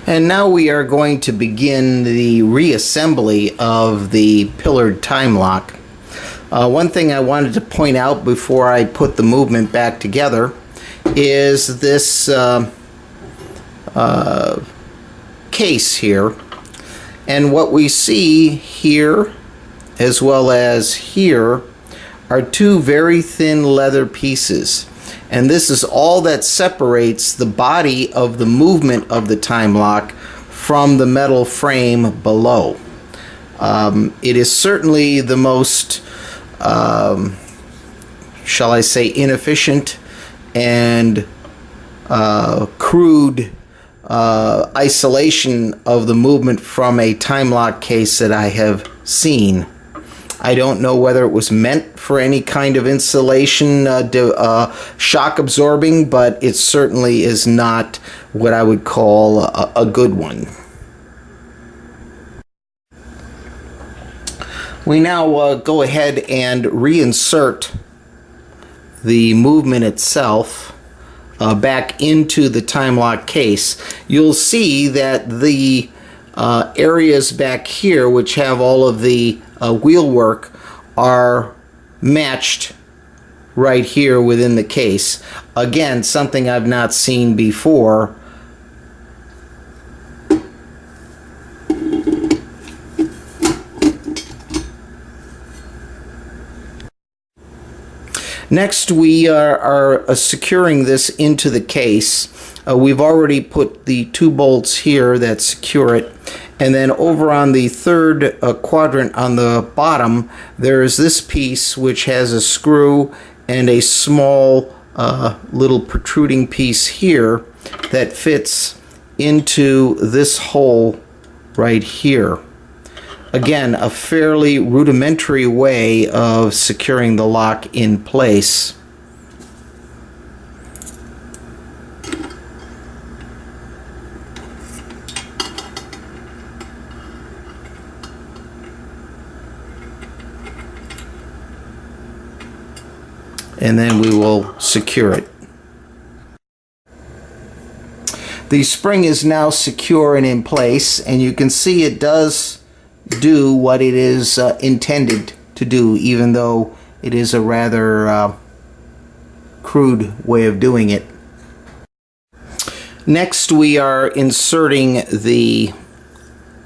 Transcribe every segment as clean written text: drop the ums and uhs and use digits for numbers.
And now we are going to begin the reassembly of the pillared time lock. One thing I wanted to point out before I put the movement back together is this case here. And what we see here as well as here are two very thin leather pieces. And this is all that separates the body of the movement of the time lock from the metal frame below. It is certainly the most, shall I say, inefficient and crude isolation of the movement from a time lock case that I have seen. I don't know whether it was meant for any kind of insulation, shock absorbing, but it certainly is not what I would call a good one. We now go ahead and reinsert the movement itself back into the time lock case. You'll see that the areas back here, which have all of the wheel work, are matched right here within the case. Again, something I've not seen before. Next, we are securing this into the case. We've already put the two bolts here that secure it. And then over on the third quadrant on the bottom, there is this piece which has a screw and a small little protruding piece here that fits into this hole right here. Again, a fairly rudimentary way of securing the lock in place. And then we will secure it. The spring is now secure and in place, and you can see it does do what it is intended to do, even though it is a rather crude way of doing it. Next, we are inserting the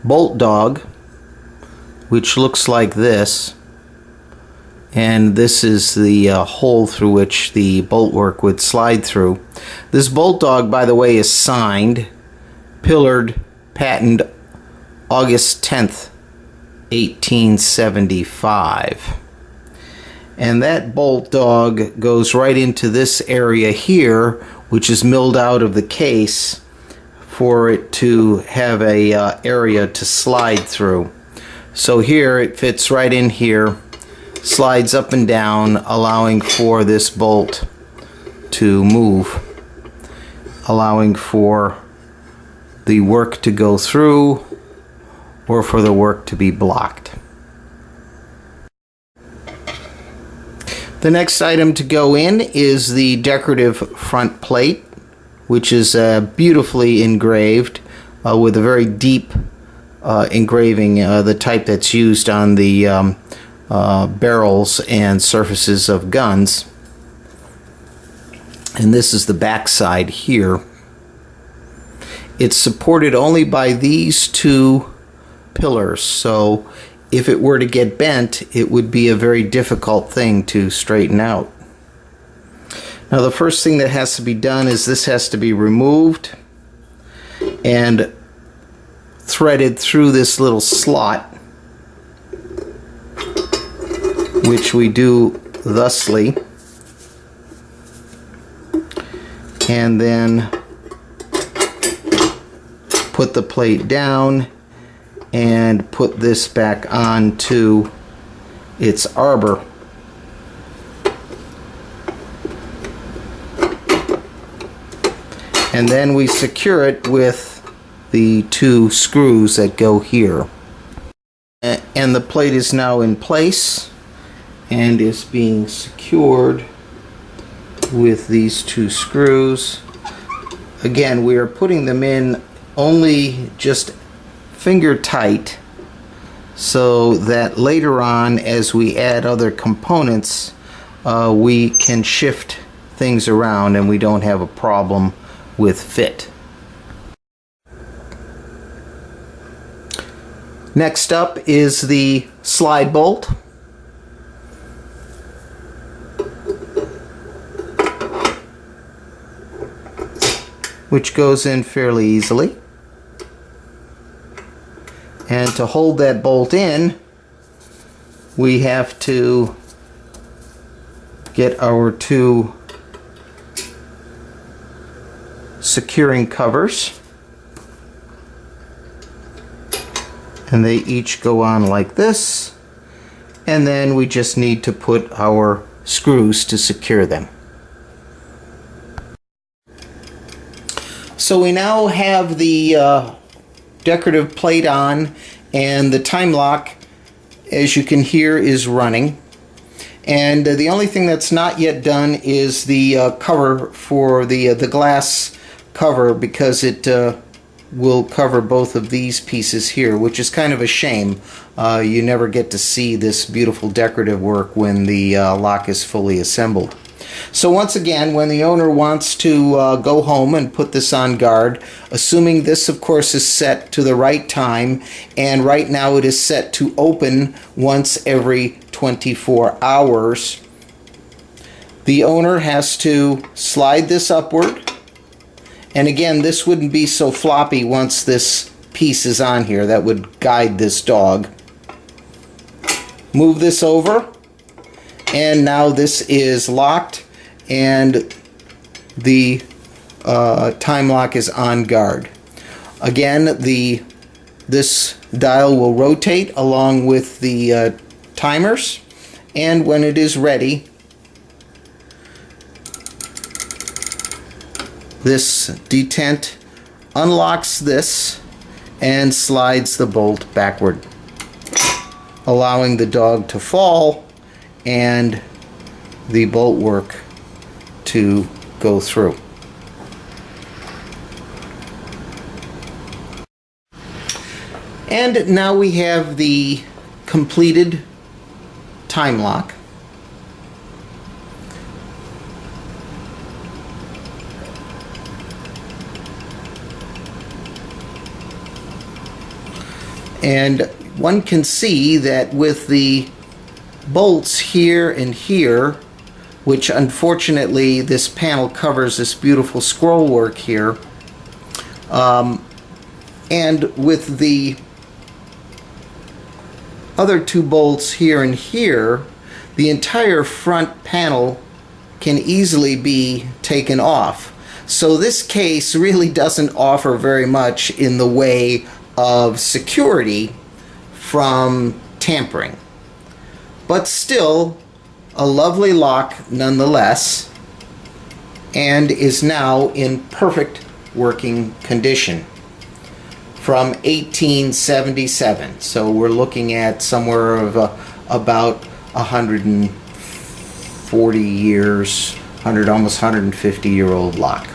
bolt dog, which looks like this. And this is the hole through which the bolt work would slide through. This bolt dog, by the way, is signed, pillared, patent August 10th, 1875. And that bolt dog goes right into this area here, which is milled out of the case for it to have a area to slide through. So here it fits right in here, slides up and down, allowing for this bolt to move, allowing for the work to go through or for the work to be blocked. The next item to go in is the decorative front plate, which is beautifully engraved with a very deep engraving, the type that's used on the barrels and surfaces of guns. And this is the back side here. It's supported only by these two pillars, so if it were to get bent, it would be a very difficult thing to straighten out. Now, the first thing that has to be done is this has to be removed and threaded through this little slot, which we do thusly, and then put the plate down and put this back onto its arbor. And then we secure it with the two screws that go here. And the plate is now in place and is being secured with these two screws. Again, we are putting them in only just finger tight, so that later on as we add other components we can shift things around and we don't have a problem with fit. Next up is the slide bolt. Which goes in fairly easily. And to hold that bolt in, we have to get our two securing covers. And they each go on like this. And then we just need to put our screws to secure them. So we now have the decorative plate on, and the time lock, as you can hear, is running. And the only thing that's not yet done is the cover for the glass cover, because it will cover both of these pieces here, which is kind of a shame. You never get to see this beautiful decorative work when the lock is fully assembled. So once again, when the owner wants to go home and put this on guard, assuming this of course is set to the right time, and right now it is set to open once every 24 hours, the owner has to slide this upward. And again, this wouldn't be so floppy once this piece is on here. That would guide this dog. Move this over, and now this is locked, and the time lock is on guard. Again, this dial will rotate along with the timers, and when it is ready, this detent unlocks this and slides the bolt backward, allowing the dog to fall and the bolt work to go through. And now we have the completed time lock. And one can see that with the bolts here and here, which unfortunately this panel covers this beautiful scroll work here, and with the other two bolts here and here, the entire front panel can easily be taken off. So this case really doesn't offer very much in the way of security from tampering, but still a lovely lock nonetheless, and is now in perfect working condition from 1877. So we're looking at somewhere of about 140 years, almost 150-year-old lock.